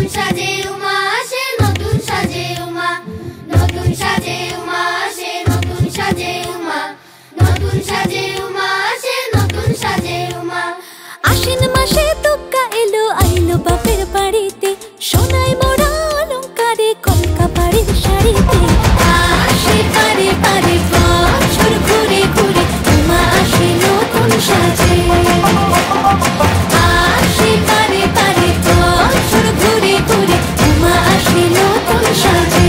নতুন সাজে উমা আসে, নতুন সাজে উমা, নতুন সাজে উমা আসে, নতুন সাজে উমা, নতুন সাজে উমা আসে, নতুন সাজে উমা। আশ্বিন মাসে দুর্গা এলো, আইলো বাপের বাড়িতে, সোনায় মোড়া অলংকারে কলকা বাড়ির শাড়িতে। আসে পারে পারে বছর ঘুরে ঘুরে, উমা আসে নতুন সাজে। আসে পারে পারে বছর ঘুরে ঘুরে, উমা আসে নতুন সাজে।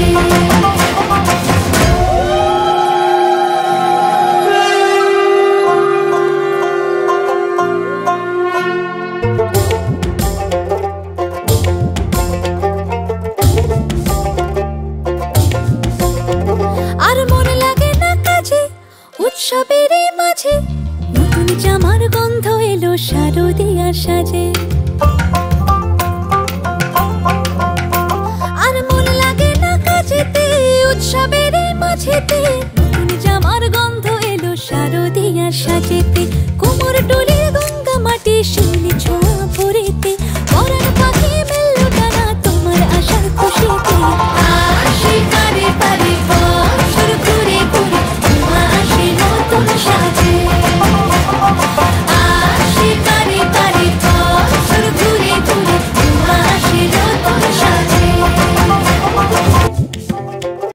আর মন লাগে না কাজে, উৎসবের মাঝে, নতুন জামার গন্ধ এলো শারদিয়ার সাজে। আর মন লাগে না কাজেতে, উৎসবের মাঝেতে, নতুন জামার গন্ধ এলো শারদিয়ার সাজে।